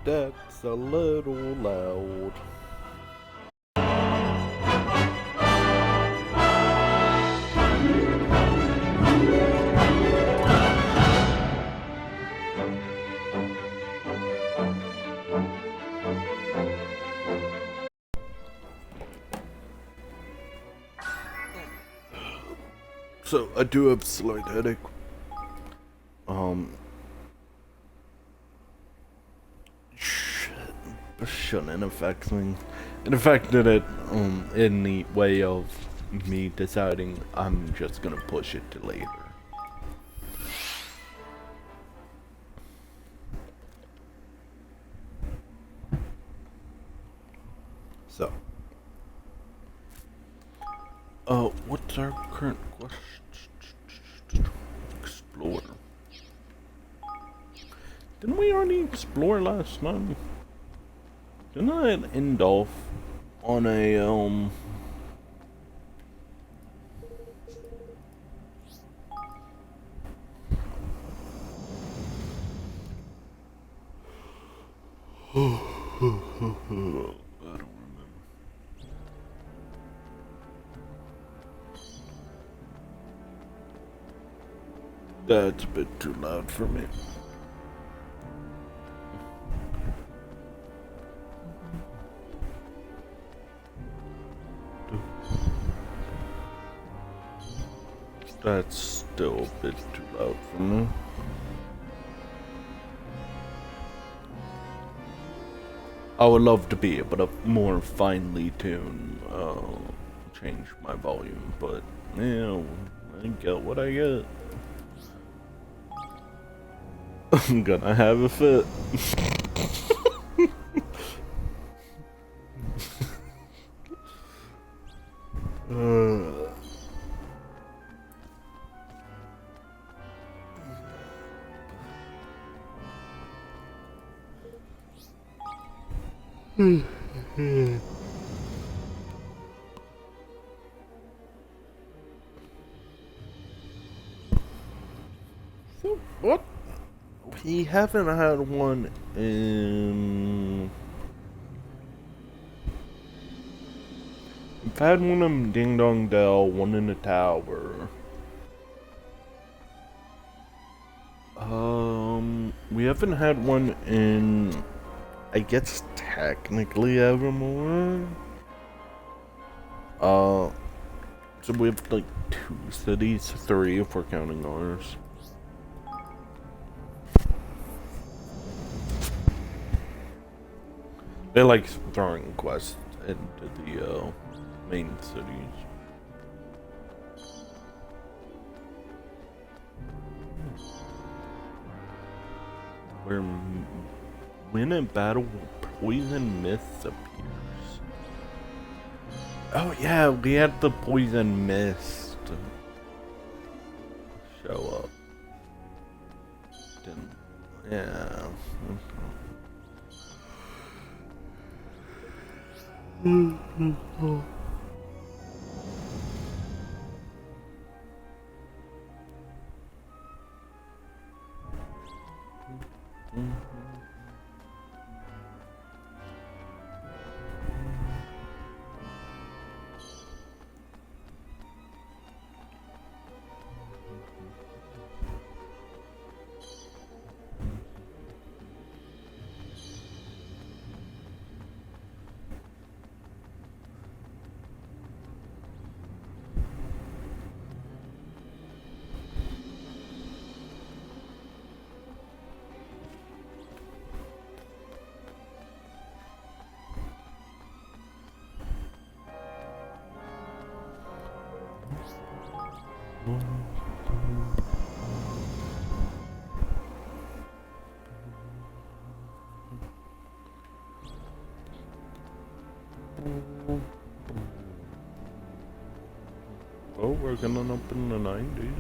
That's a little loud. So I do have a slight headache. Shouldn't affect me. It affected it in the way of me deciding I'm just gonna push it to later. So, what's our current quest? Explore. Didn't we already explore last time? Didn't I end off on a, I don't remember. That's a bit too loud for me. That's still a bit too loud for me. I would love to be able to more finely tune, change my volume, but, you know, I get what I get. I'm gonna have a fit. So, what? We haven't had one in... We've had one in Ding Dong Dell, one in the tower. We haven't had one in... I guess technically Evermore. So we have like 2 cities, 3 if we're counting ours. They like throwing quests into the main cities. Where when in battle, poison mist appears. Oh yeah, we had the poison mist show up. Didn't? Yeah. Oh, we're gonna up in the 90s.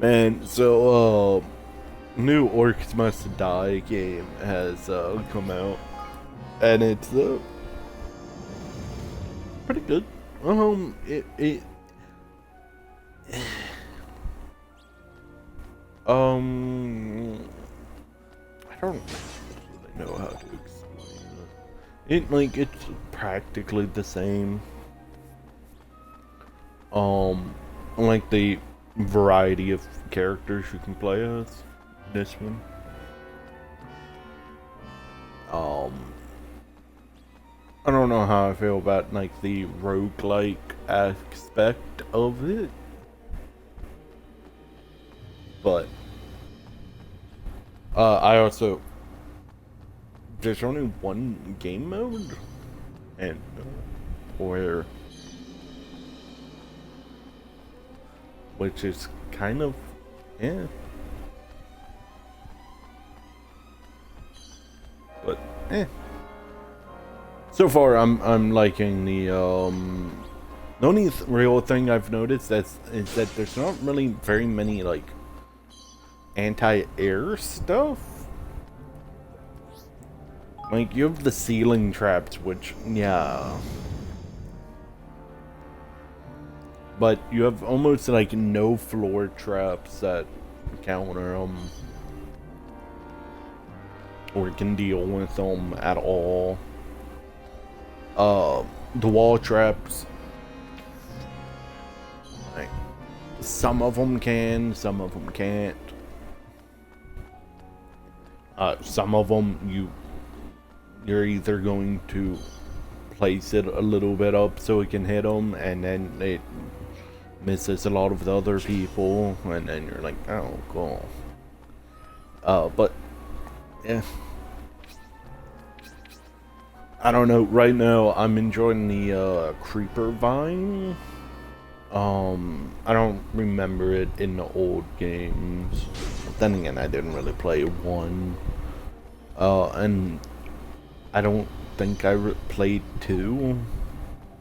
Man, so new Orcs Must Die game has come out, and it's pretty good. It I don't really know how to explain it. It's practically the same. Like the variety of characters you can play as this one. I don't know how I feel about like the roguelike aspect of it, but I also there's only one game mode, and where which is kind of yeah, but eh. So far, I'm liking the only real thing I've noticed is that there's not really very many like anti-air stuff. Like you have the ceiling traps, which yeah, but you have almost like no floor traps that counter them or can deal with them at all. The wall traps, like, some of them can, some of them can't. Some of them you're either going to place it a little bit up so it can hit them, and then it misses a lot of the other people, and then you're like, oh, cool. But yeah. I don't know, right now I'm enjoying the creeper vine. I don't remember it in the old games. But then again, I didn't really play one. And I don't think I played 2.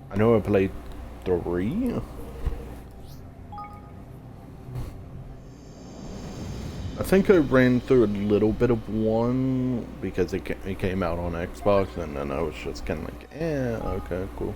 I know I played 3. I think I ran through a little bit of 1 because it came out on Xbox, and then I was just kind of like, yeah, okay, cool.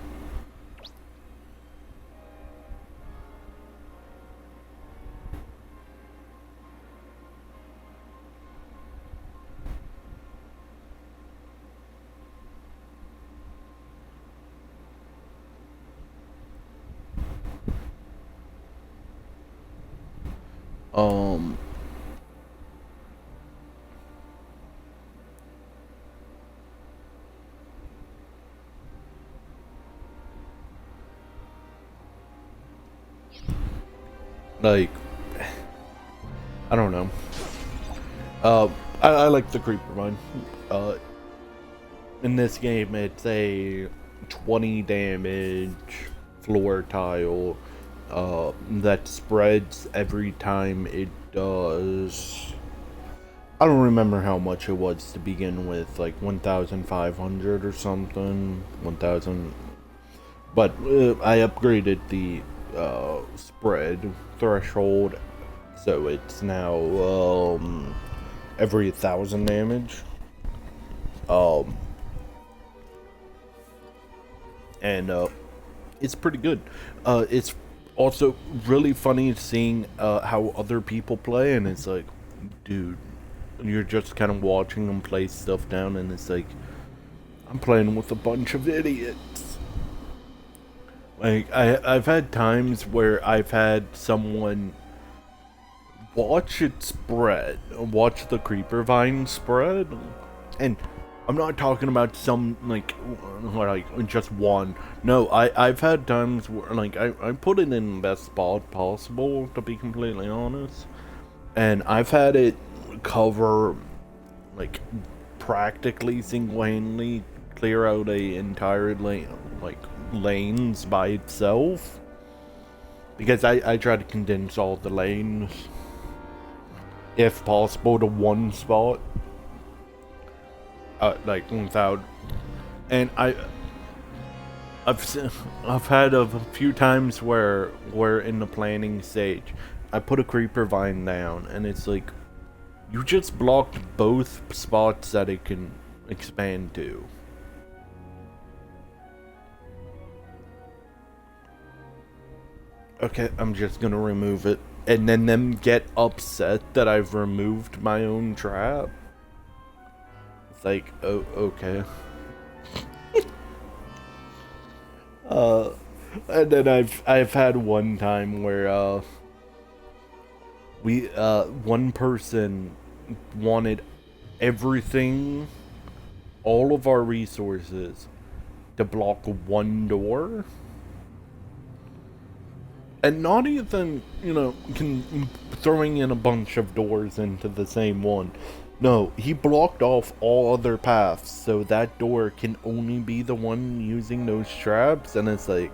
Like, I don't know. I like the creeper mine. In this game, it's a 20 damage floor tile that spreads every time it does. I don't remember how much it was to begin with, like 1,500 or something. 1,000. But I upgraded the spread threshold, so it's now every 1,000 damage. And it's pretty good. It's also really funny seeing how other people play, and it's like, dude, you're just kind of watching them play stuff down, and it's like, I'm playing with a bunch of idiots. Like, I've had times where I've had someone watch it spread, watch the creeper vine spread, and I'm not talking about some, like just one. No, I've had times where, like, I put it in the best spot possible, to be completely honest, and I've had it cover, like, practically single-handedly clear out a entire lane, like, lanes by itself, because I try to condense all the lanes, if possible, to one spot. Like, without, and I've had a few times where we're in the planning stage, I put a creeper vine down, and it's like, you just blocked both spots that it can expand to. Okay, I'm just gonna remove it. And then them get upset that I've removed my own trap. It's like, oh, okay. And then I've had one time where one person wanted everything, all of our resources, to block one door. And not even, throwing in a bunch of doors into the same one. No, he blocked off all other paths, so that door can only be the one using those traps, and it's like,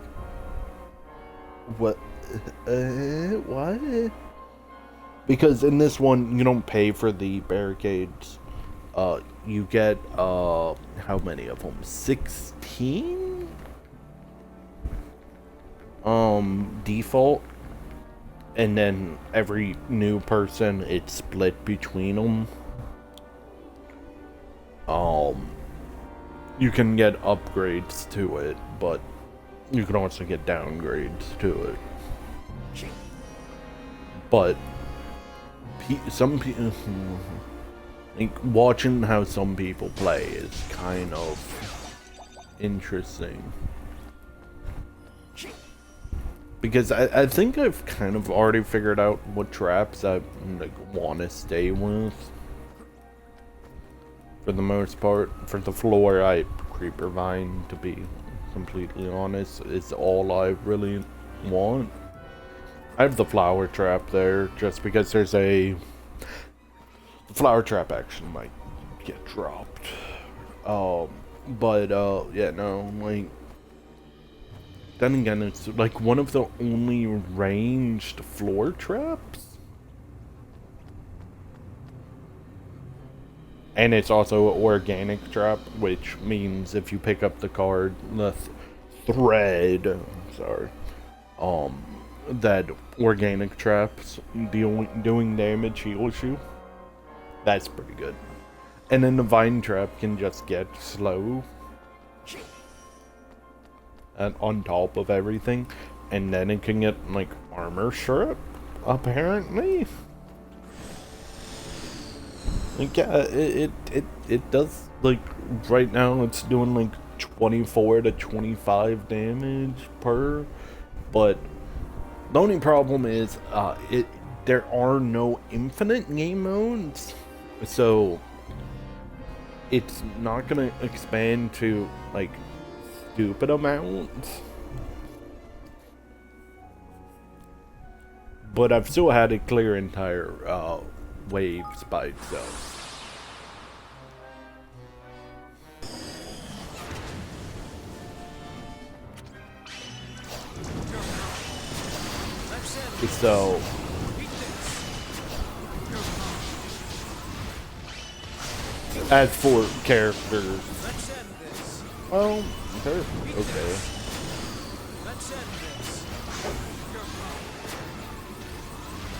what? What? Because in this one, you don't pay for the barricades. You get, how many of them? 16? Default. And then every new person, it's split between them. You can get upgrades to it, but you can also get downgrades to it. But some people, like, watching how some people play is kind of interesting. Because I think I've kind of already figured out what traps I want to stay with. For the most part, for the floor, creeper vine, to be completely honest, is all I really want. I have the flower trap there just because there's the flower trap actually might get dropped. Yeah, no, like, then again, it's like one of the only ranged floor traps. And it's also an organic trap, which means if you pick up the card, the thread, sorry, that organic traps doing damage heals you. That's pretty good. And then the vine trap can just get slow. And on top of everything. And then it can get, like, armor strip, apparently. Like, yeah, it does, like, right now it's doing, like, 24 to 25 damage per, but the only problem is, there are no infinite game modes, so it's not gonna expand to, like, stupid amounts. But I've still had it clear entire, waves by itself. So as for characters, well, okay.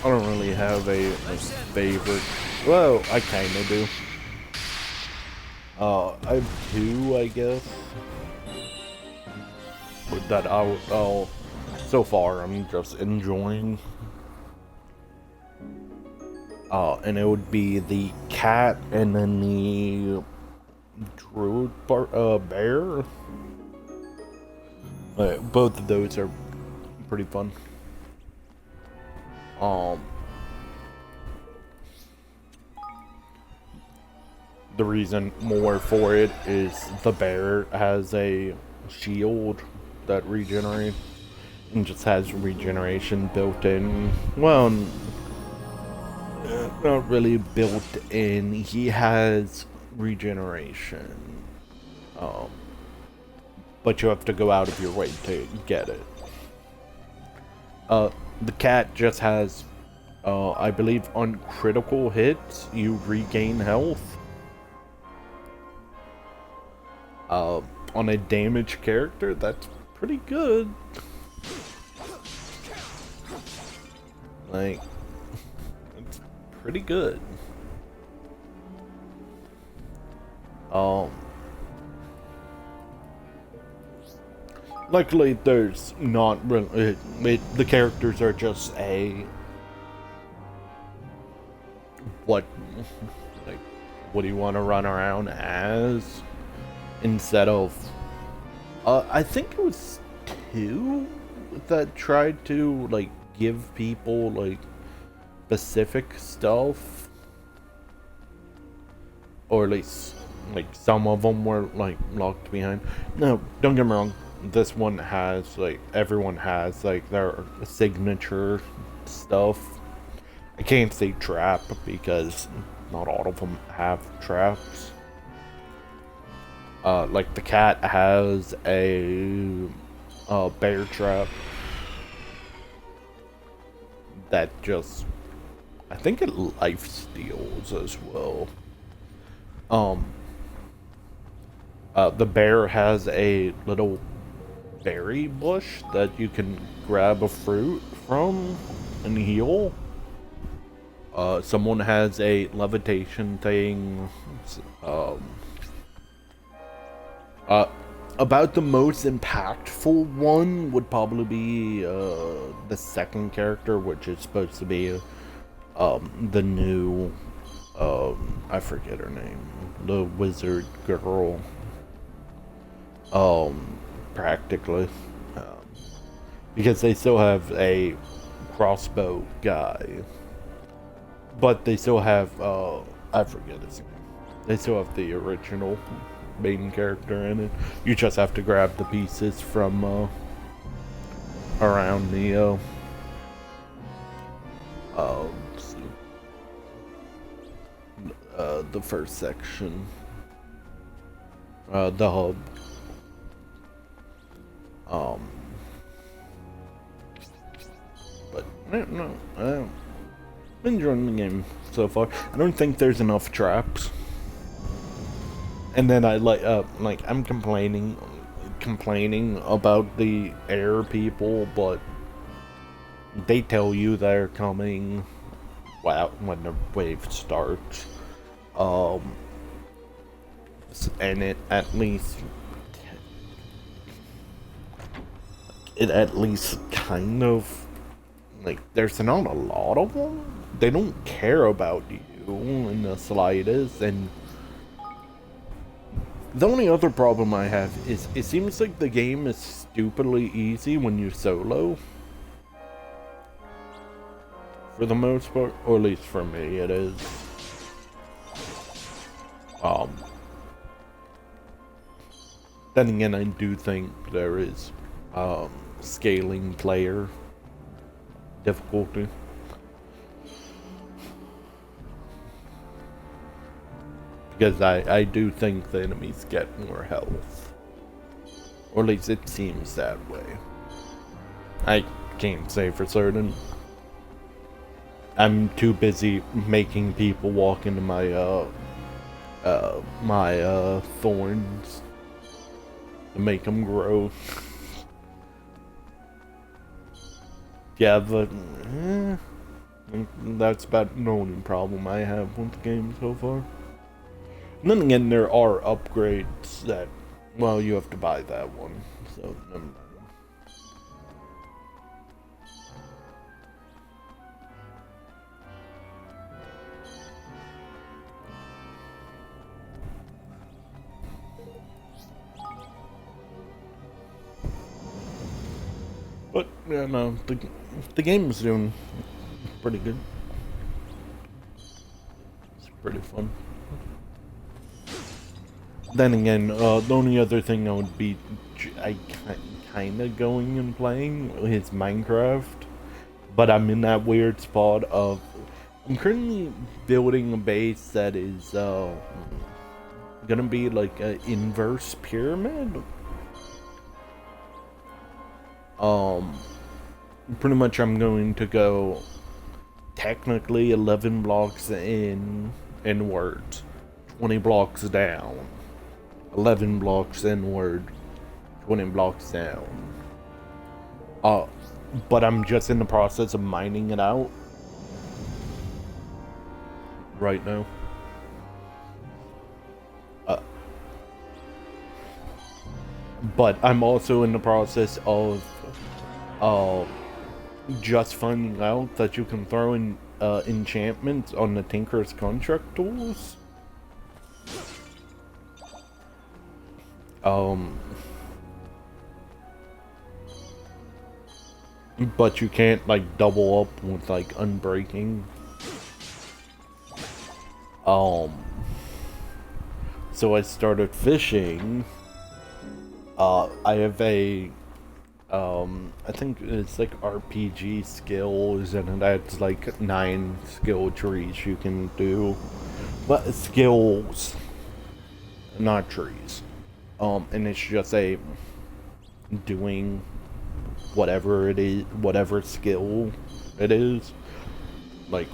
I don't really have a favorite. Well, I kinda do. I have two, I guess. But that I'll so far I'm just enjoying. And it would be the cat and then the druid bear. Both of those are pretty fun. The reason more for it is the bear has a shield that regenerates and just has regeneration built in. Well, not really built in. He has regeneration. But you have to go out of your way to get it. The cat just has, I believe on critical hits, you regain health. On a damaged character, that's pretty good. Like, it's pretty good. Luckily, there's not really. The characters are just what, like, what do you want to run around as? Instead of, I think it was 2 that tried to like give people like specific stuff, or at least like some of them were like locked behind. No, don't get me wrong. This one has like everyone has like their signature stuff. I can't say trap because not all of them have traps. Like the cat has a bear trap that just, I think it life steals as well. The bear has a little berry bush that you can grab a fruit from and heal. Someone has a levitation thing. About the most impactful one would probably be the second character, which is supposed to be the new, I forget her name, the wizard girl. Practically, because they still have a crossbow guy, but they still have I forget his name. They still have the original main character in it. You just have to grab the pieces from around the the first section, the hub. But no, I'm enjoying the game so far. I don't think there's enough traps. And then I like I'm complaining about the air people, but they tell you they're coming when the wave starts. And it at least kind of, like, there's not a lot of them. They don't care about you in the slightest, and the only other problem I have is it seems like the game is stupidly easy when you solo. For the most part, or at least for me it is. Then again, I do think there is scaling player difficulty. Because I do think the enemies get more health. Or at least it seems that way. I can't say for certain. I'm too busy making people walk into my thorns to make them grow. Yeah, but that's about the only problem I have with the game so far. And then again, there are upgrades that, well, you have to buy that one, so never mind. But yeah, no, the game is doing pretty good. It's pretty fun. Then again, the only other thing I would be kind of going and playing is Minecraft, but I'm in that weird spot of I'm currently building a base that is gonna be like an inverse pyramid. Pretty much I'm going to go technically 11 blocks inwards, 20 blocks down, 11 blocks inward, 20 blocks down. But I'm just in the process of mining it out right now. Uh, but I'm also in the process of uh, just finding out that you can throw in enchantments on the Tinker's Construct tools. Um, but you can't like double up with like unbreaking. So I started fishing. I have a I think it's like RPG skills, and it adds like 9 skill trees you can do. But skills, not trees. And it's just a doing whatever it is, whatever skill it is. Like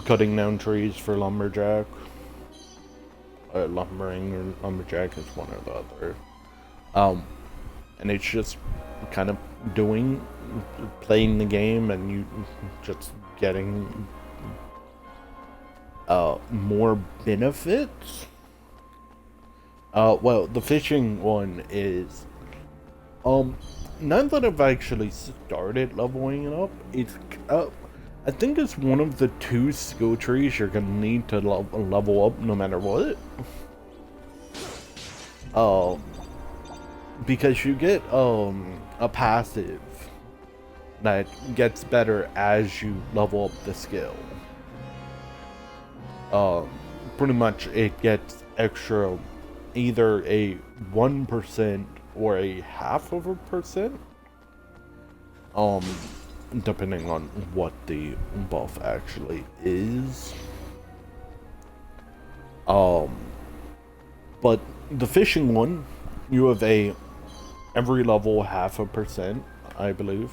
cutting down trees for lumberjack. Lumbering or lumberjack is one or the other. And it's just kind of playing the game, and you just getting more benefits. Well, the fishing one is now that I've actually started leveling it up, it's I think it's one of the 2 skill trees you're gonna need to level up no matter what. Because you get a passive that gets better as you level up the skill. Pretty much it gets extra, either a 1% or a 0.5%. Depending on what the buff actually is. But the fishing one, you have a every level 0.5%, I believe.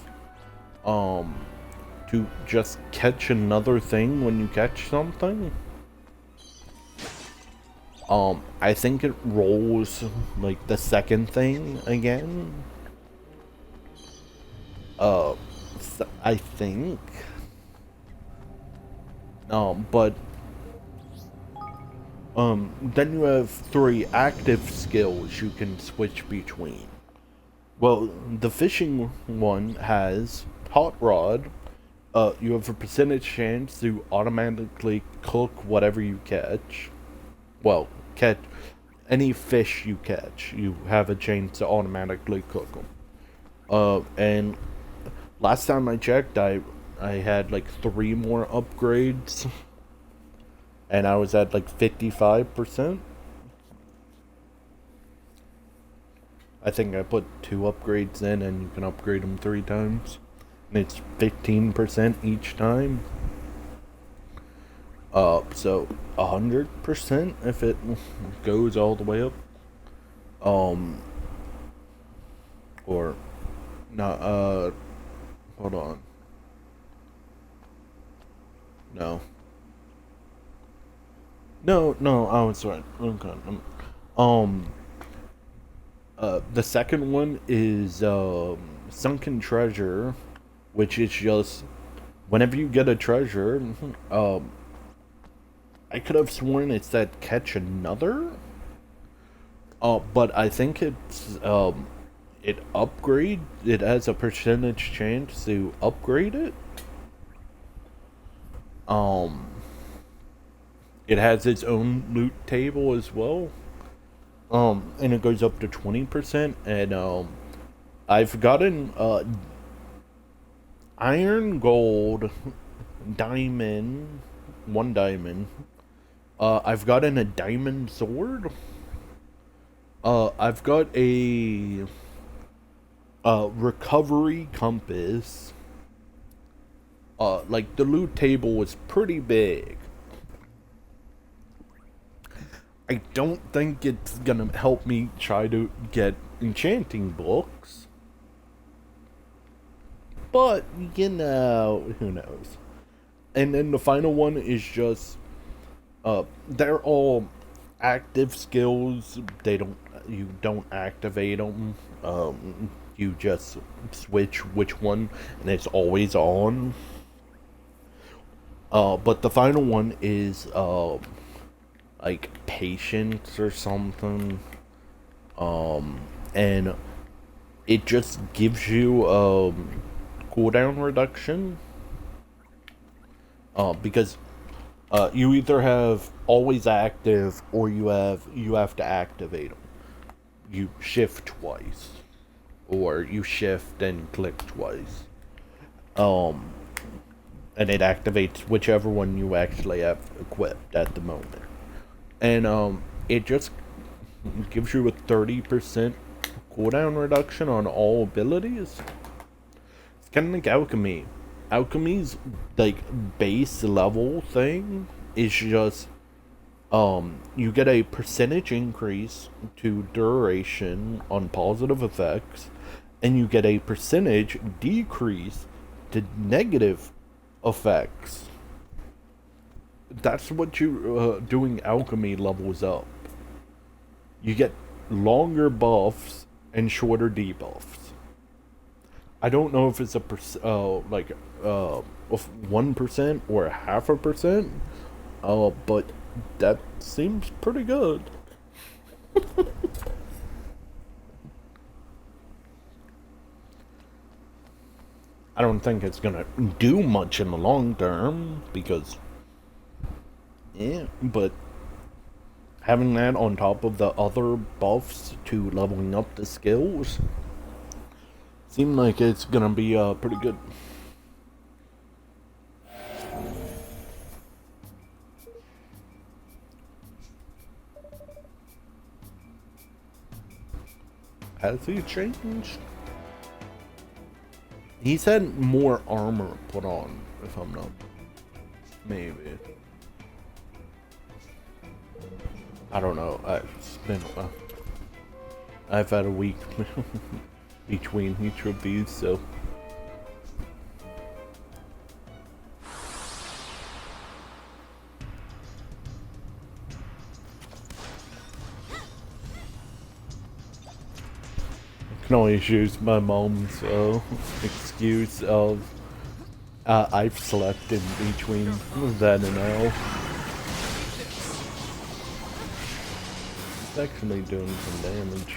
To just catch another thing when you catch something. I think it rolls like the second thing again. I think. But then you have 3 active skills you can switch between. Well, the fishing one has hot rod. You have a percentage chance to automatically cook whatever you catch. Well, catch any fish you catch. You have a chance to automatically cook them. And last time I checked, I had like 3 more upgrades, and I was at like 55%. I think I put 2 upgrades in, and you can upgrade them 3 times, and it's 15% each time. So 100% if it goes all the way up. Or not. Hold on. No. No, I was right. Okay. The second one is Sunken Treasure, which is just whenever you get a treasure. I could have sworn it said catch another. But I think it's it upgrade. It has a percentage chance to upgrade it. It has its own loot table as well. And it goes up to 20%. And I've gotten iron, gold, diamond, 1 diamond. I've gotten a diamond sword. I've got a recovery compass. Like the loot table was pretty big. I don't think it's gonna help me try to get enchanting books. But, you know, who knows. And then the final one is just, they're all active skills. You don't activate them. You just switch which one, and it's always on. But the final one is like patience or something. And it just gives you cooldown reduction. Because you either have always active or you have to activate them. You shift twice, or you shift and click twice. And it activates whichever one you actually have equipped at the moment. And it just gives you a 30% cooldown reduction on all abilities. It's kind of like alchemy. Alchemy's like base level thing is just you get a percentage increase to duration on positive effects, and you get a percentage decrease to negative effects. That's what you doing alchemy levels up. You get longer buffs and shorter debuffs. I don't know if it's a 1% or 0.5%, but that seems pretty good. I don't think it's gonna do much in the long term because, yeah, but having that on top of the other buffs to leveling up the skills seem like it's gonna be pretty good. Has he changed? He's had more armor put on, if I'm not. Maybe. I don't know. It's been. I've had a week between each of these, so. I can always use my mom's excuse of I've slept in between then and now. It's actually doing some damage.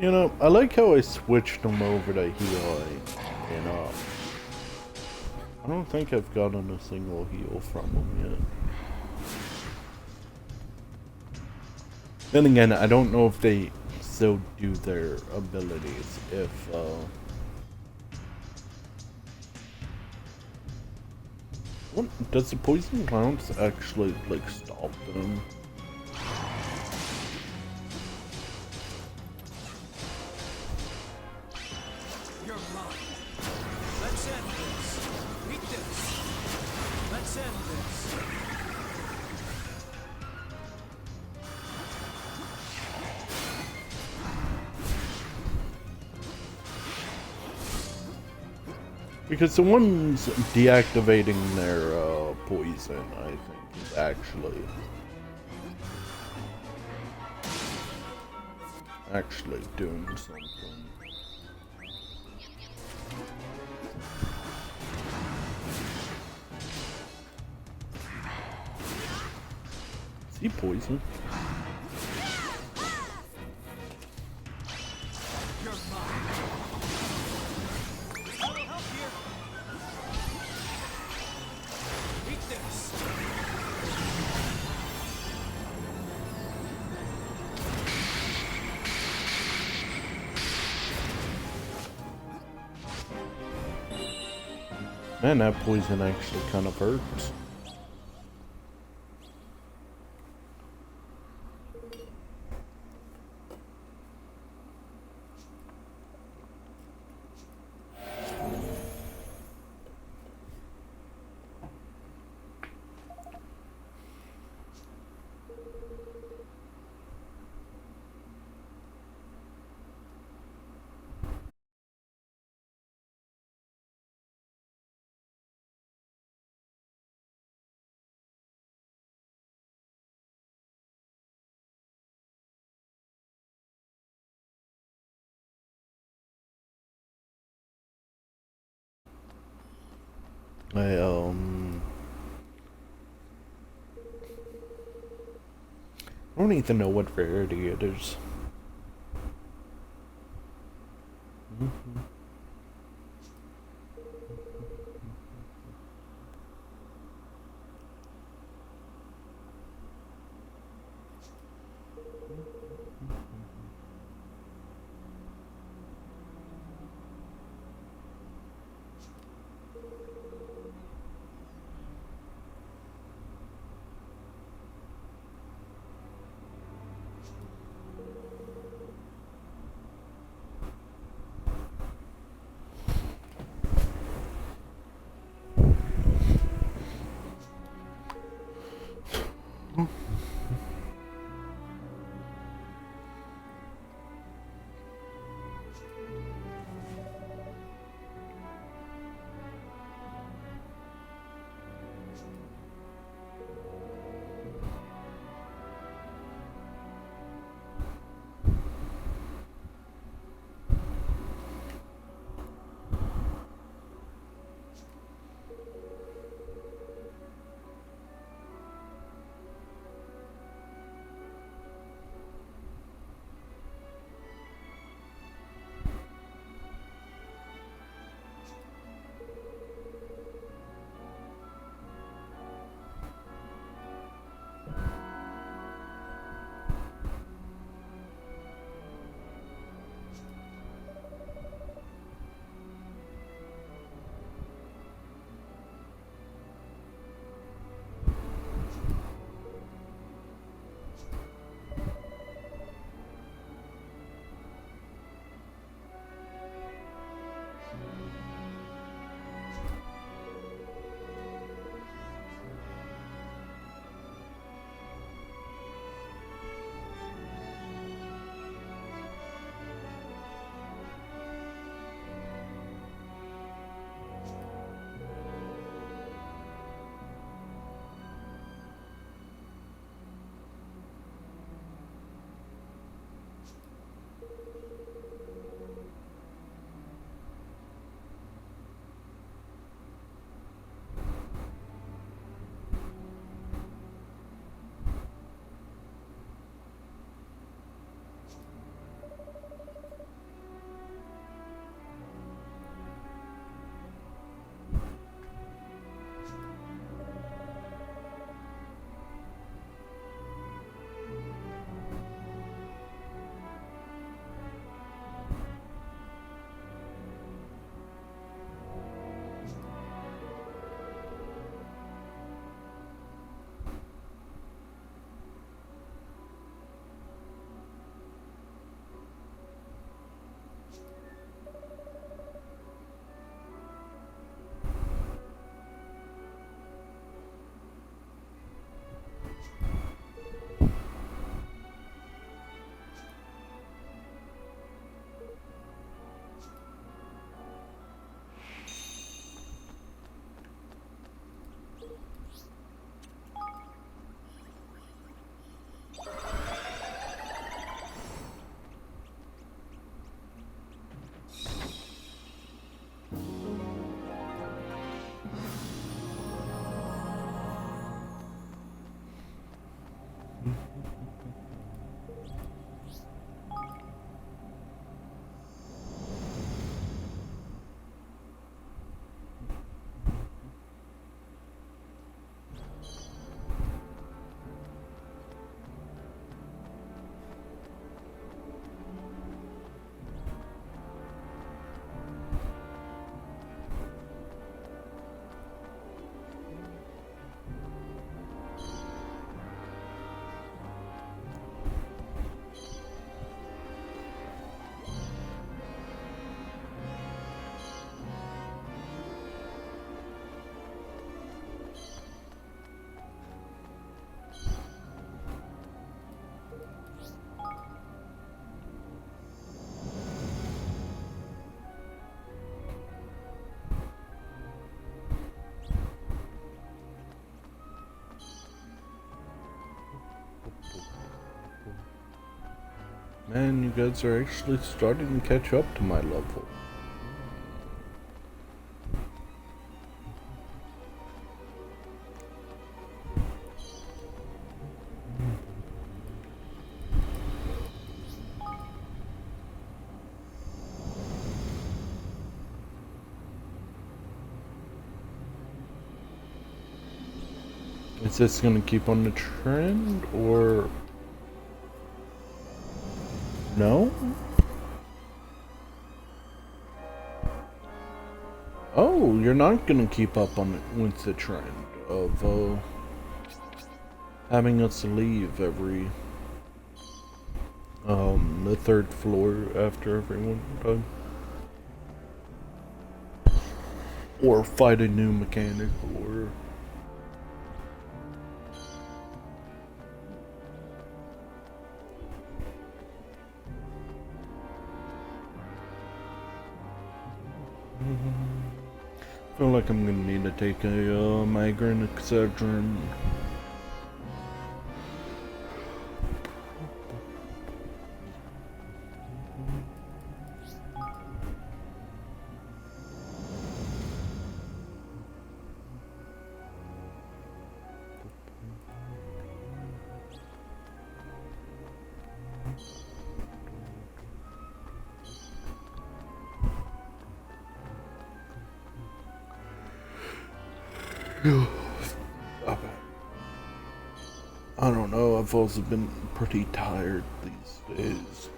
You know, I like how I switched them over to healing, and I don't think I've gotten a single heal from them yet. Then again, I don't know if they still do their abilities, if, what, does the poison clouds actually, like, stop them? Because the ones deactivating their poison, I think, is actually doing something. Is he poison? Man, that poison actually kind of hurts. I don't even know what rarity it is. Man, you guys are actually starting to catch up to my level. Is this gonna keep on the trend, or no? Oh, you're not gonna keep up on it with the trend of having us leave every the third floor after everyone done, or fight a new mechanic, or I feel like I'm gonna need to take a migraine Excedrin. I don't know, I've also been pretty tired these days.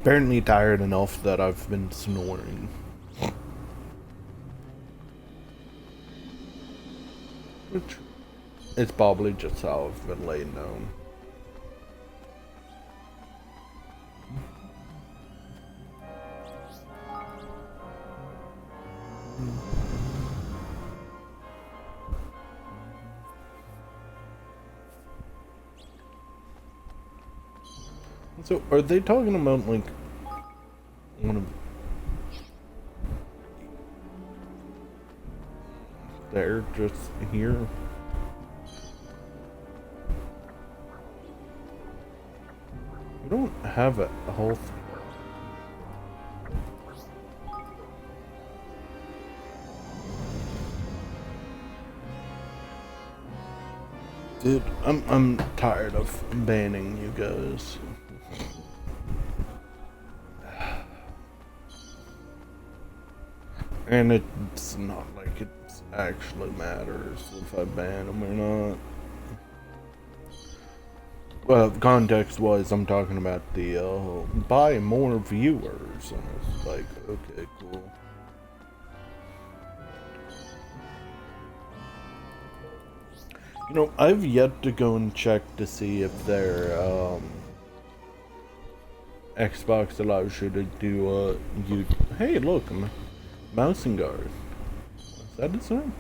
Apparently tired enough that I've been snoring. Which, it's probably just how I've been laying down. So, are they talking about, like, one of... They're just here? We don't have a health... Dude, I'm tired of banning you guys. And it's not like it actually matters if I ban them or not. Well, context-wise, I'm talking about the, buy more viewers, and it's like, okay, cool. You know, I've yet to go and check to see if their, Xbox allows you to do, hey, look, I'm mouse and guard. Is that the same?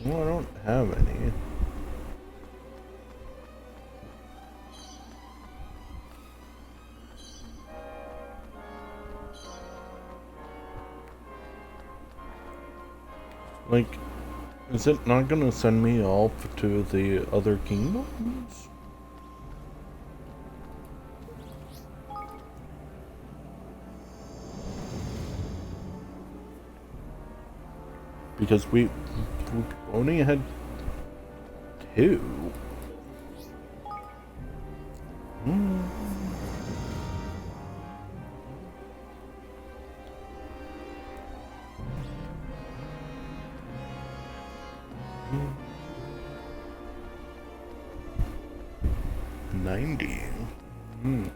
Well, I don't have any. Like, is it not gonna send me off to the other kingdoms? Because we only had 2. Mm. Mm. 90. Mm.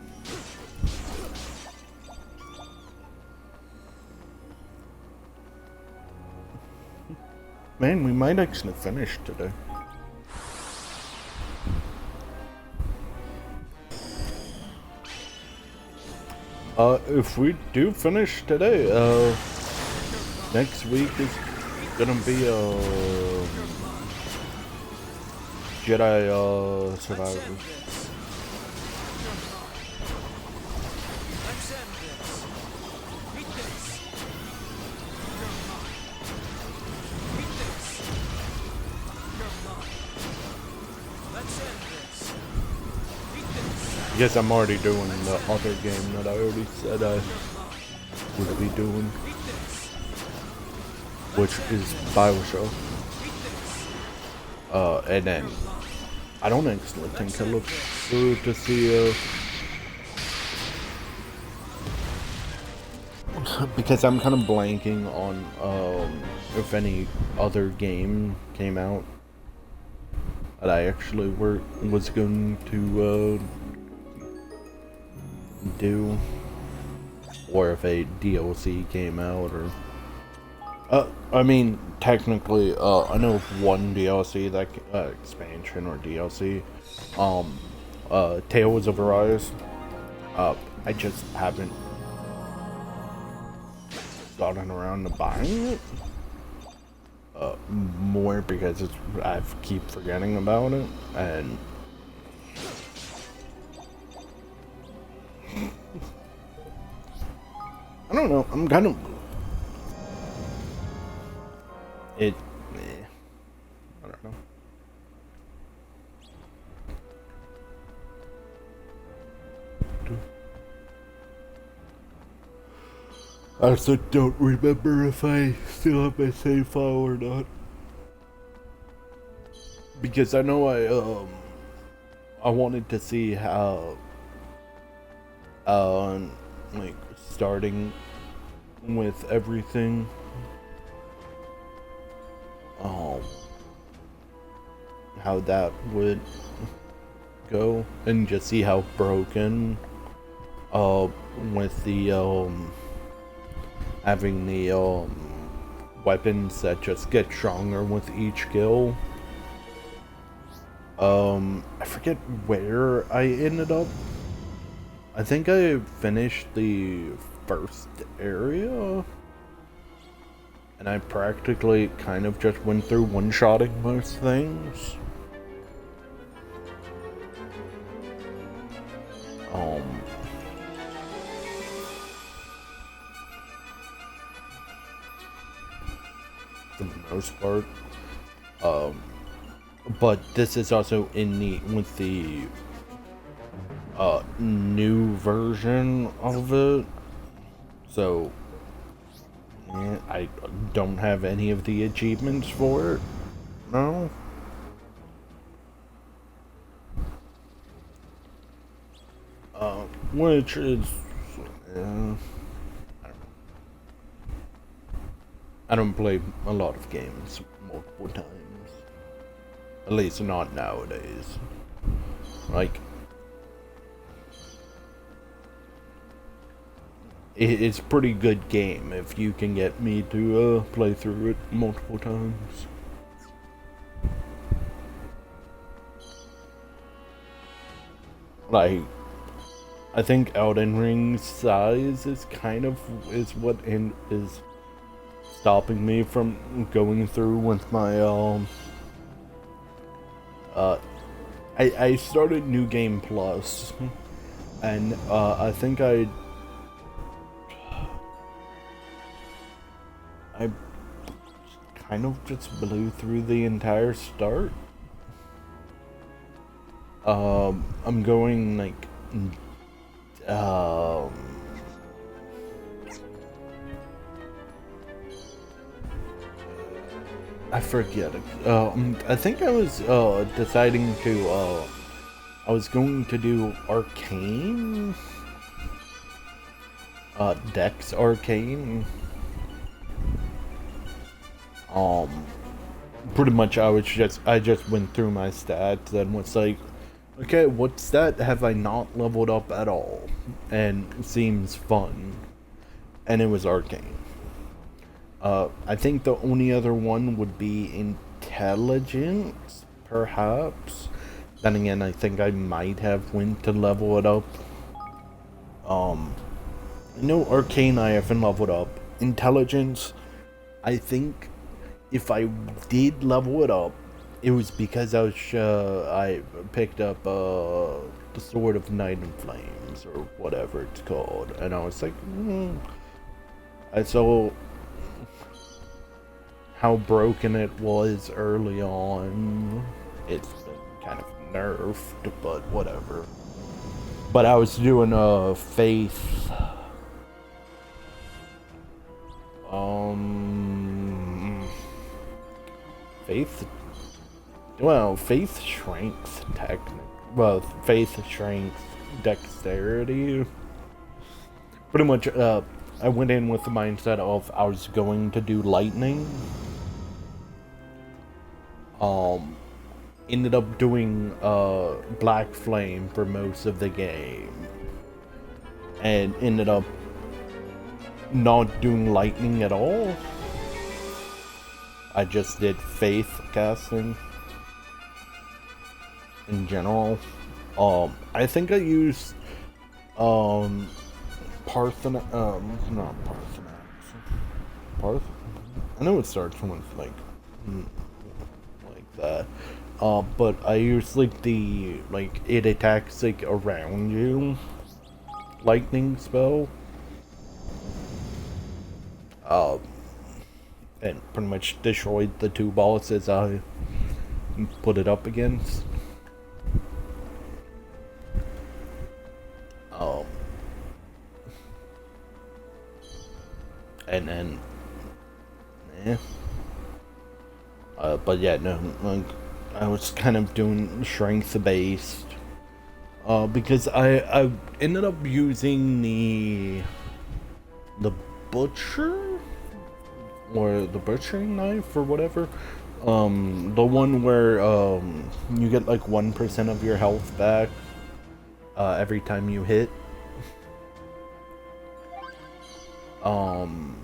Man, we might actually finish today. If we do finish today, next week is gonna be, Jedi, Survivors. Yes, I'm already doing the other game that I already said I would be doing, which is BioShock. And then I don't actually think I look through to see because I'm kind of blanking on if any other game came out that I actually was going to do, or if a DLC came out, or I mean, technically, I know of one DLC that expansion or DLC, Tales of Arise. I just haven't gotten around to buying it. More because I keep forgetting about it, and I don't know. I'm kind of it. I don't know. I also don't remember if I still have my save file or not. Because I know I wanted to see how like starting with everything how that would go, and just see how broken with the having the weapons that just get stronger with each kill. I forget where I ended up. I think I finished the first area, and I practically kind of just went through one-shotting most things. For the most part. But this is also in the with the new version of it, so yeah, I don't have any of the achievements for it. No. Which is I don't play a lot of games multiple times. At least not nowadays. Like, it's a pretty good game if you can get me to play through it multiple times. Like, I think Elden Ring's size is kind of what is stopping me from going through with my I started New Game Plus, and I think I kind of just blew through the entire start. I'm going like I forget it. I think I was deciding to I was going to do Arcane, Dex Arcane. Pretty much I just went through my stats and was like, okay, what stat have I not leveled up at all? And it seems fun. And it was Arcane. I think the only other one would be Intelligence, perhaps. Then again, I think I might have went to level it up. No, Arcane I haven't leveled up. Intelligence, I think if I did level it up, it was because I picked up the Sword of Night and Flames, or whatever it's called, and I was like, I saw how broken it was early on. It's been kind of nerfed, but whatever. But I was doing faith. Um, faith. Well, faith strength technique. Well, faith strength dexterity. Pretty much. I went in with the mindset of I was going to do lightning. Um, Ended up doing black flame for most of the game, and ended up not doing lightning at all. I just did faith casting in general. I think I used Parthena not Parthenax. Parth I know it starts with like that. But I use like the it attacks like around you lightning spell. And pretty much destroyed the two bosses I put it up against. And then, yeah. But yeah, no, like, I was kind of doing strength based. Because I ended up using the butcher or the butchering knife or whatever. The one where you get like 1% of your health back every time you hit. Um,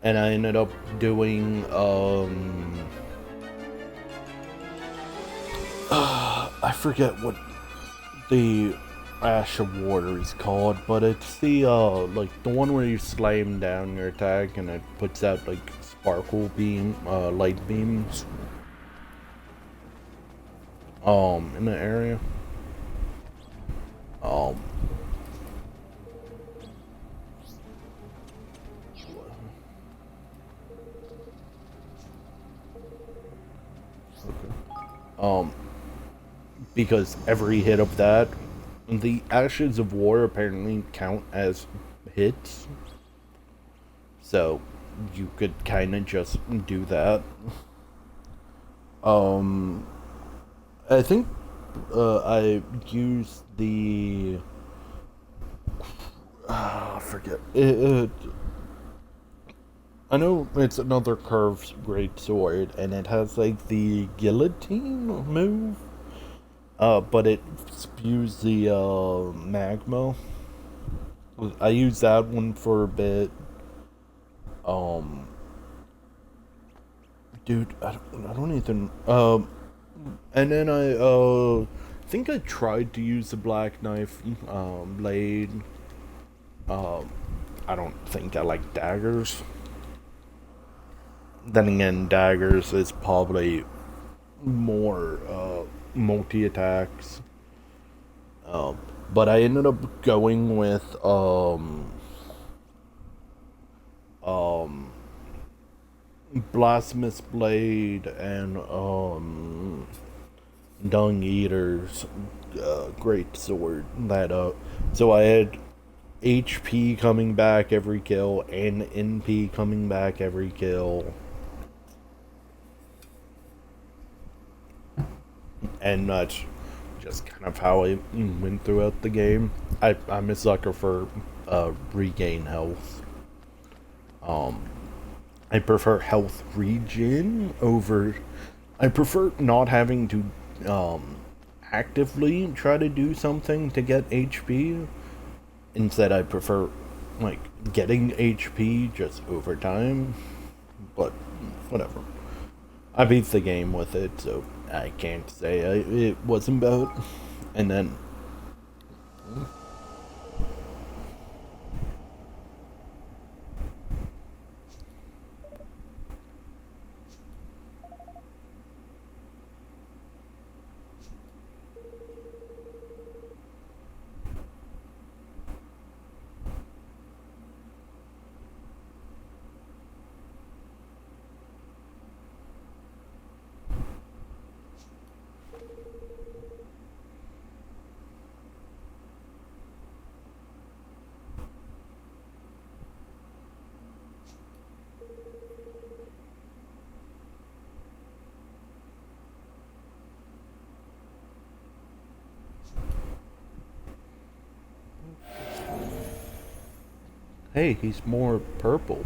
and I ended up doing I forget what the Ash of Water is called, but it's the like the one where you slam down your attack and it puts out like sparkle beam light beams in the area. Because every hit of that, the Ashes of War apparently count as hits, so you could kind of just do that. I think I used the I forget I know it's another curved great sword, and it has like the guillotine move. But it spews the magma. I used that one for a bit. Um, Dude, I don't even. And then I think I tried to use the black knife blade. I don't think I like daggers. Then again, daggers is probably more multi attacks. But I ended up going with um Blasphemous Blade and Dung Eater's great sword. That so I had HP coming back every kill and NP coming back every kill. And that's just kind of how I went throughout the game. I'm a sucker for regain health. I prefer health regen over. I prefer not having to actively try to do something to get HP. Instead, I prefer like getting HP just over time. But whatever. I beat the game with it, so I can't say it wasn't about. And then Hey, he's more purple.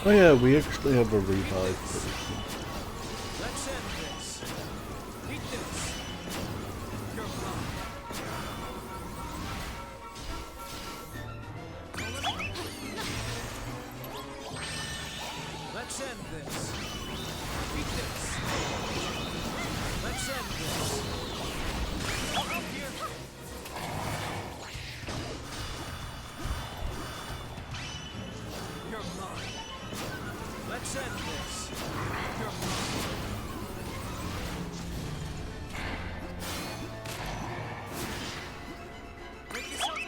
Oh yeah, we actually have a revive person. Let's end this. Eat this. You're mine. Let's end this. Eat this. Let's end this. Up here. You're mine. Let's end this. You're mine. Make yourself.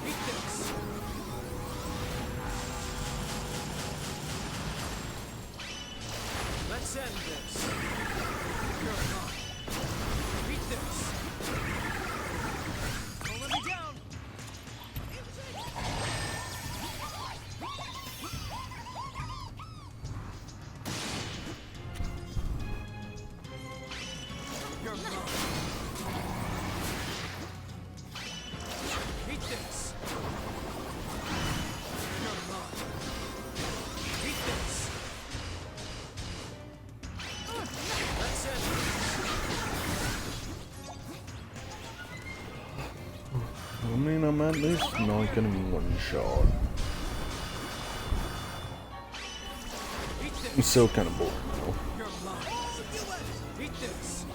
Eat this. Let's end this. You're mine. Eat this. mean, I'm at least not gonna be one shot. It's still kind of boring though. You're mine. Eat this.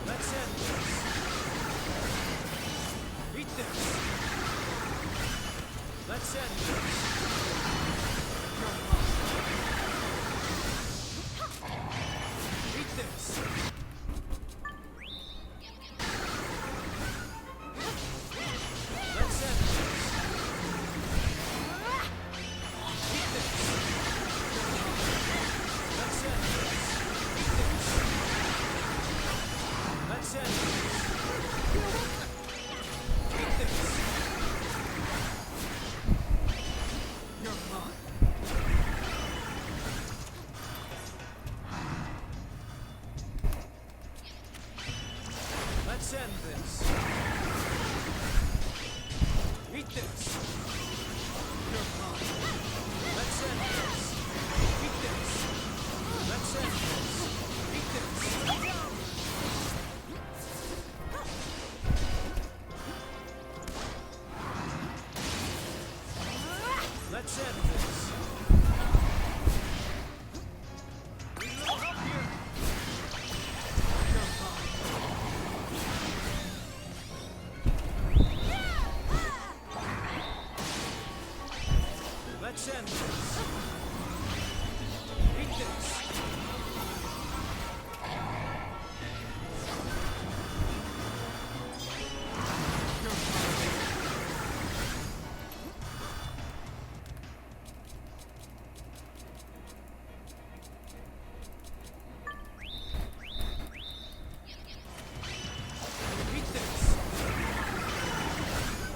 Let's end this. Eat this. Let's end this. You're mine. Eat this. Let's end this. Eat this. Let's end this. Eat this. Let's end this. Eat this. You're mine. Let's end this. Eat this. You're mine. Let's end this. Eat this. Let's end this. Eat this. Let's end this. Need a little help here. You're mine. Let's end this. Eat this. You're mine. Eat this.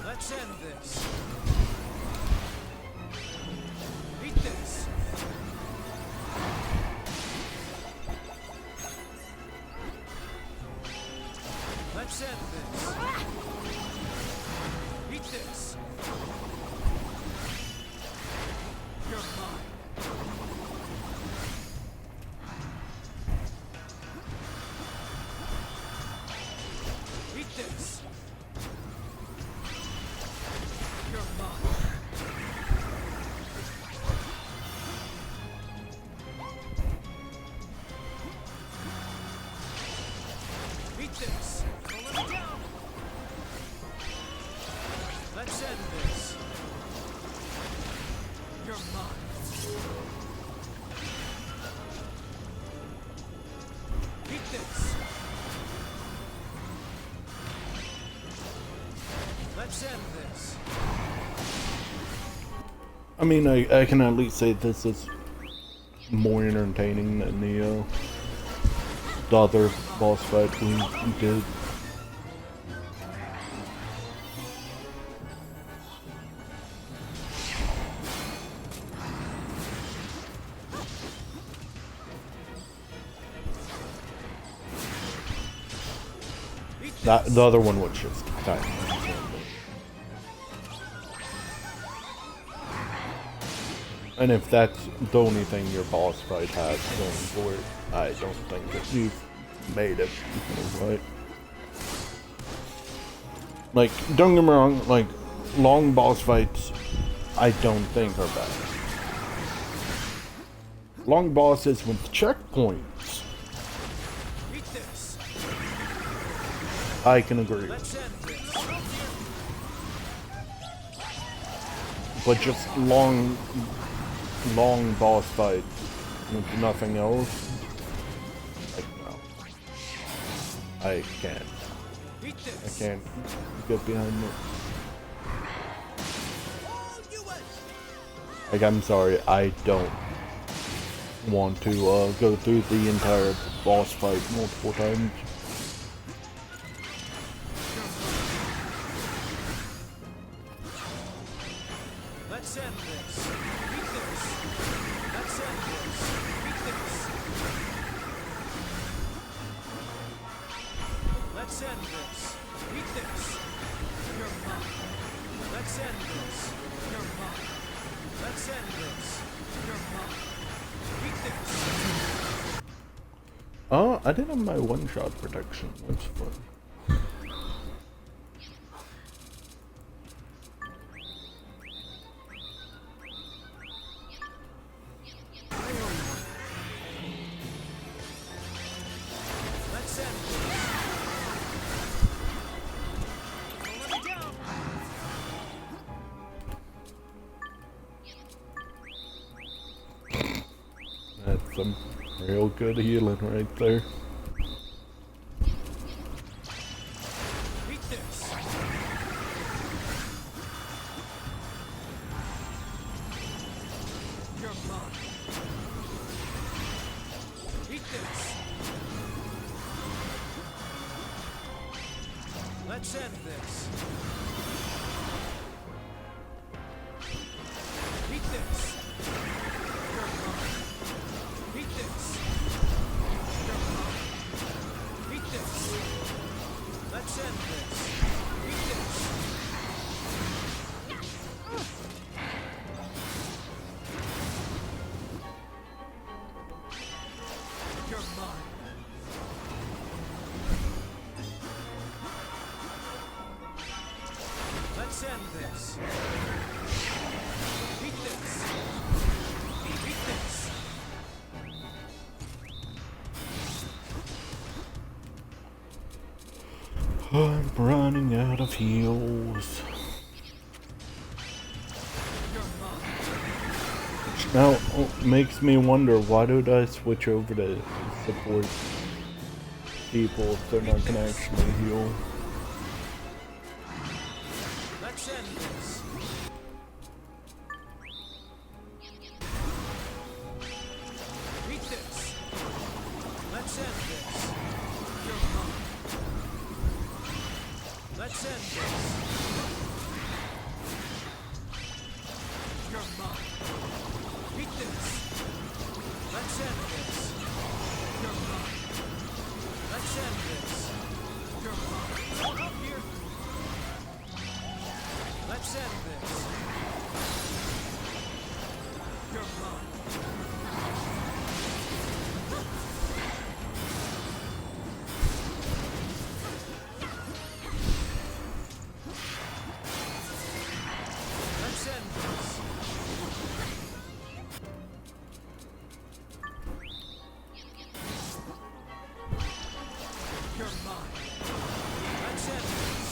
Let's end this. Eat this. Let's end this. Eat this. You're mine. Eat this. You're mine. Eat this. Don't let me down. Let's end this. You're mine. Eat this. Let's end this. I mean, I can at least say this is more entertaining than the other boss fight we did. Eat this. The other one was just kind of. And if that's the only thing your boss fight has going for it, I don't think that you've made it right. Like, don't get me wrong, like, long boss fights, I don't think are bad. Long bosses with checkpoints, Eat this. I can agree. Let's end this. But just long boss fights with nothing else, like, no. I can't. Eat I this. can't get behind it. Like, I'm sorry, I don't want to go through the entire boss fight multiple times. Let's end this. Eat this. Let's end this. Eat this. Let's end this. Eat this. You're mine. Let's end this. You're mine. Let's end this. You're mine. Eat this. I did have my one-shot protection, that's fun. Let's end this. Don't let me down. That's some real good healing right there. Eat this. You're mine. Eat this. Let's end this. Eat this. You're mine. Eat this. You're mine. Eat this. Let's end this. Eat this. You're mine. Let's end this. Eat this. Eat this. I'm running out of heals. You're mine. Now, makes me wonder, why did I switch over to support people if they're not gonna actually heal? Let's end this. Eat this. Let's end this. You're mine. Let's end this. You're mine. Eat this. Let's end this. You're mine. Let's end this. You're mine. Hold up here. Let's end this. You're mine. Let's end this. You're mine. Let's end this.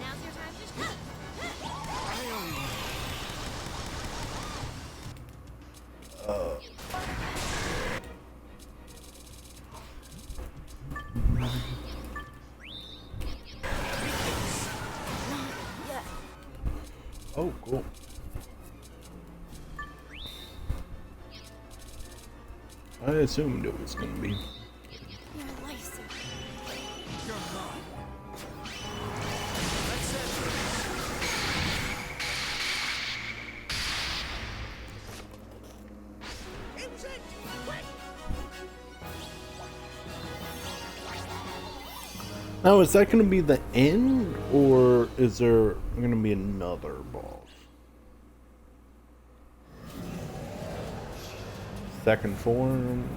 Now's your time to shine. I own you. Oh, cool. I assumed it was gonna be. You're a lifesaver. You're mine. Let's end this. Insect! Quick! Now, is that gonna be the end, or is there gonna be another boss? Second form?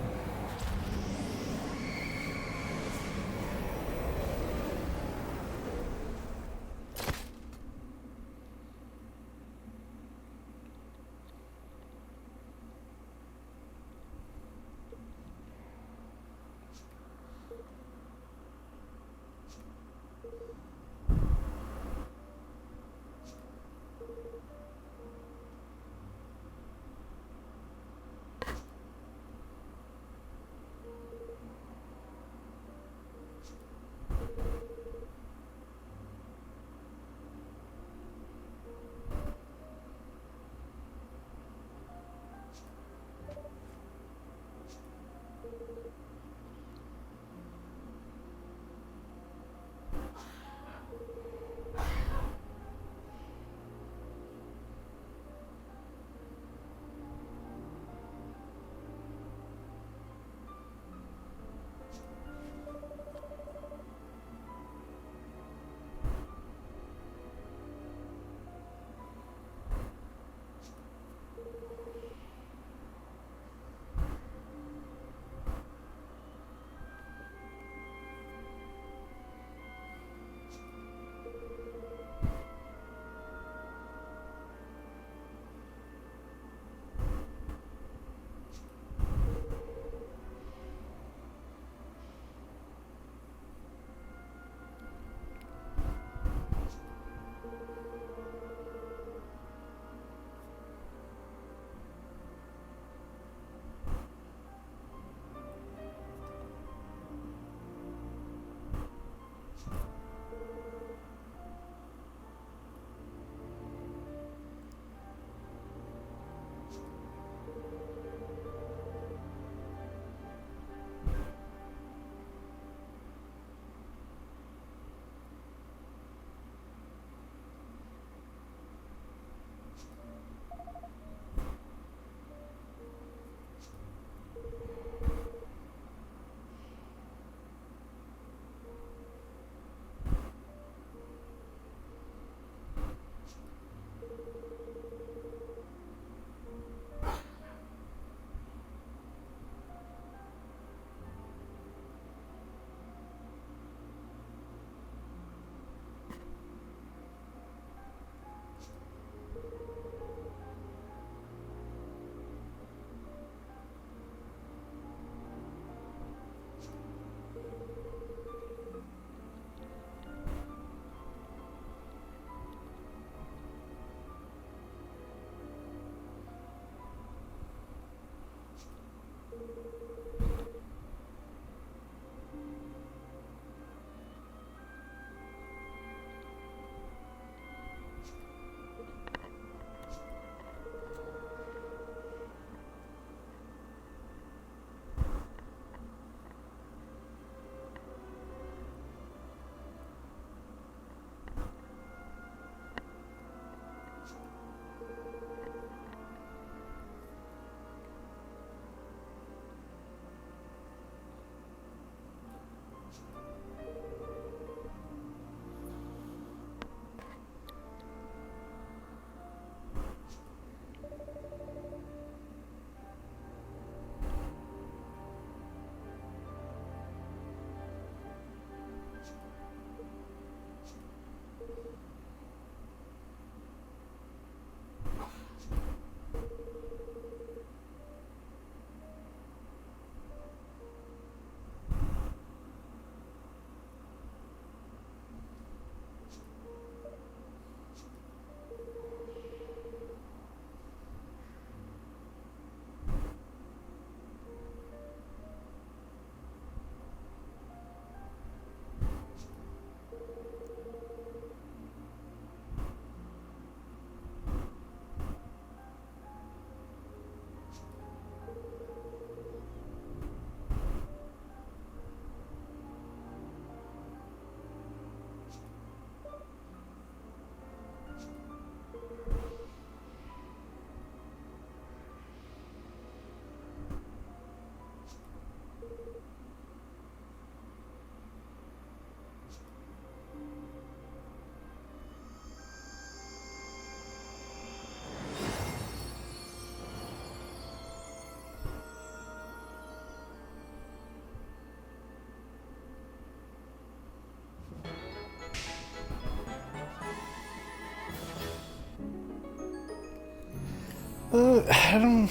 I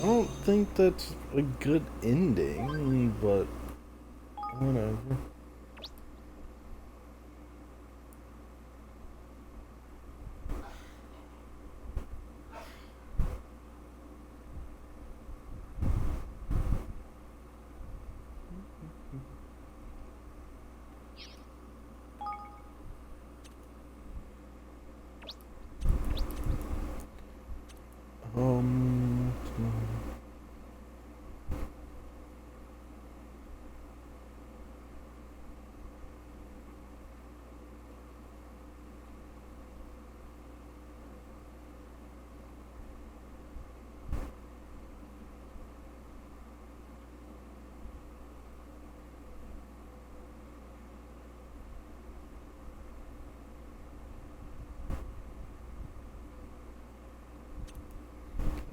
don't think that's a good ending, but whatever. Um,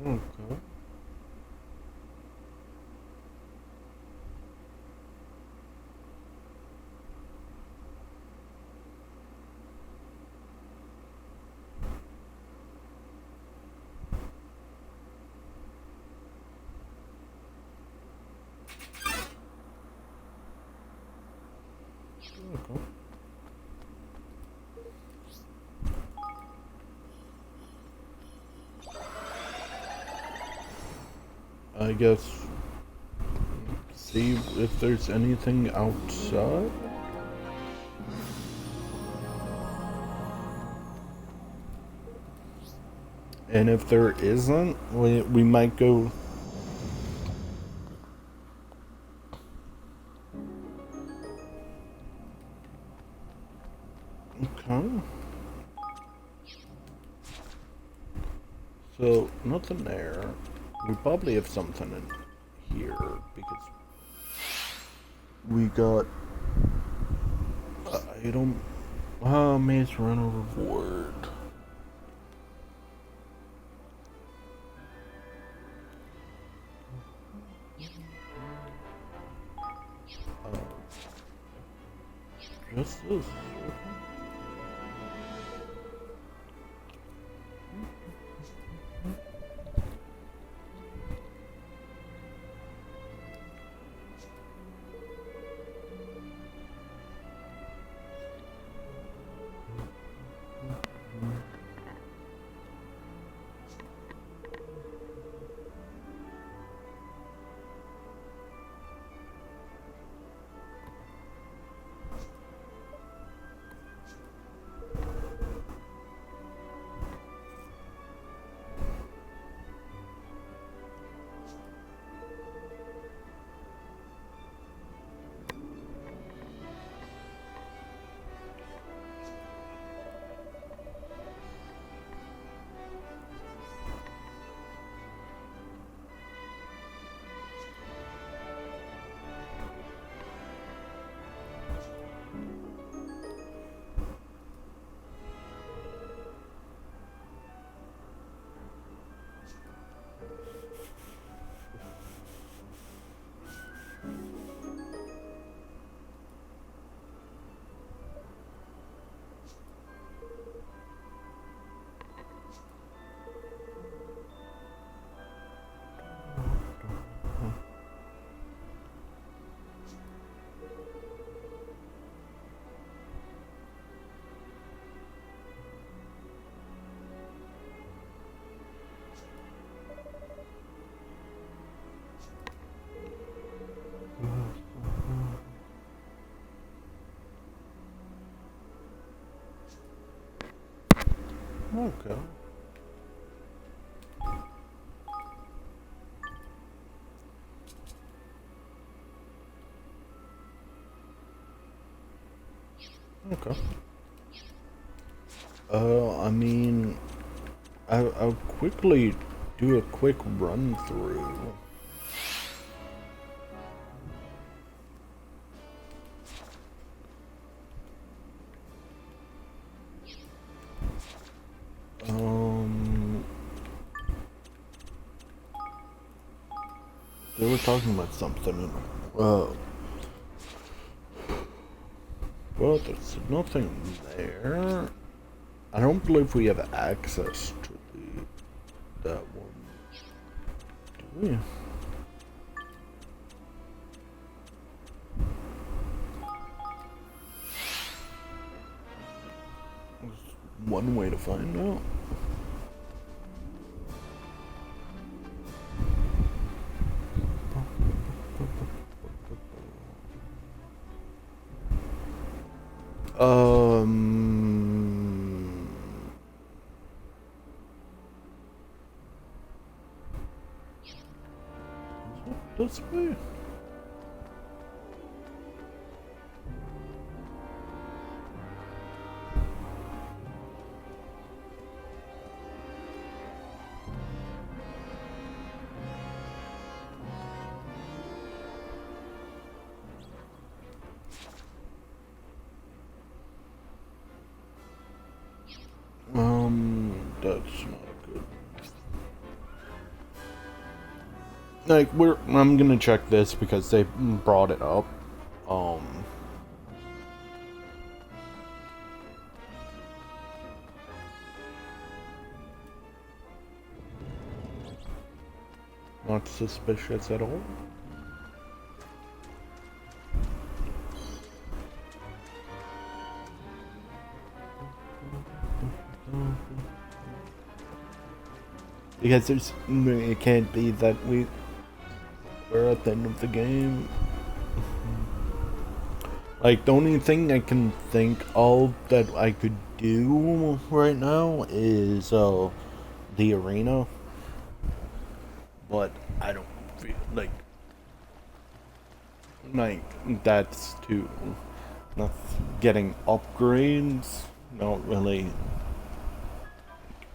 okay. Okay. I guess see if there's anything outside. And if there isn't, we might go. Okay. So, nothing there. We probably have something in here because we got item. Maze Runner reward. Just this. Okay. Okay. I mean, I'll quickly do a quick run through. They were talking about something. Well, there's nothing there. I don't believe we have access to that one. Do we? There's one way to find out. This way. That's not good. Like, I'm gonna check this because they brought it up. Not suspicious at all. Because it can't be that we're at the end of the game. Like, the only thing I can think of that I could do right now is the arena. But I don't feel like that's too, not getting upgrades, not really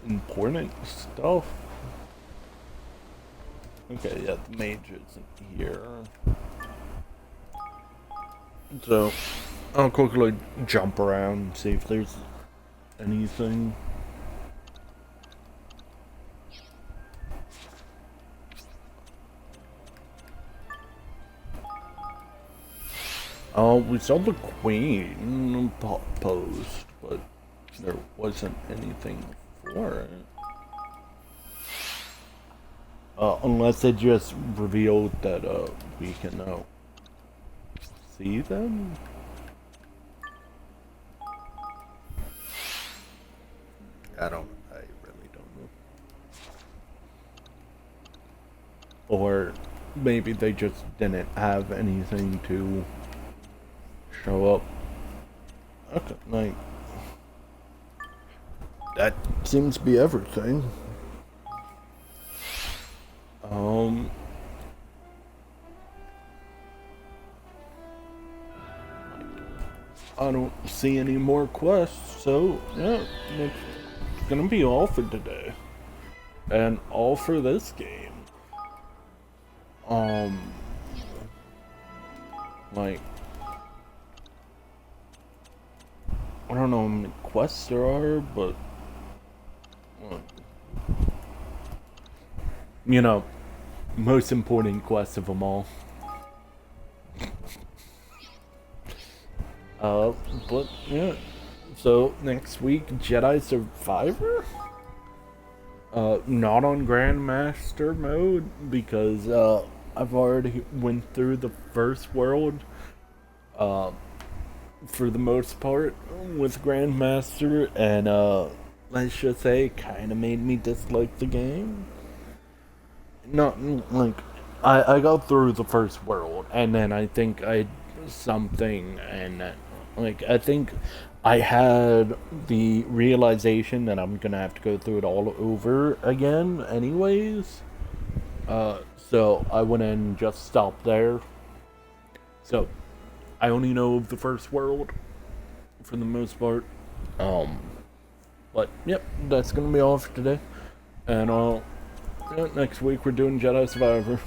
important stuff. Okay, yeah, the mage isn't here. So, I'll quickly jump around and see if there's anything. Oh, we saw the queen post, but there wasn't anything for it. Unless they just revealed that we can see them. I really don't know. Or maybe they just didn't have anything to show up. Okay, like that seems to be everything. I don't see any more quests, so yeah, it's gonna be all for today. And all for this game. Like, I don't know how many quests there are, but you know, most important quest of them all. But yeah, so next week, Jedi Survivor? Not on Grandmaster mode, because, I've already went through the first world, for the most part, with Grandmaster, and, let's just say, it kinda made me dislike the game. Not, like, I got through the first world, and then I think I something, and like I think I had the realization that I'm gonna have to go through it all over again anyways, so I went and just stopped there. So I only know of the first world for the most part. But yep, that's gonna be all for today, and next week we're doing Jedi Survivor.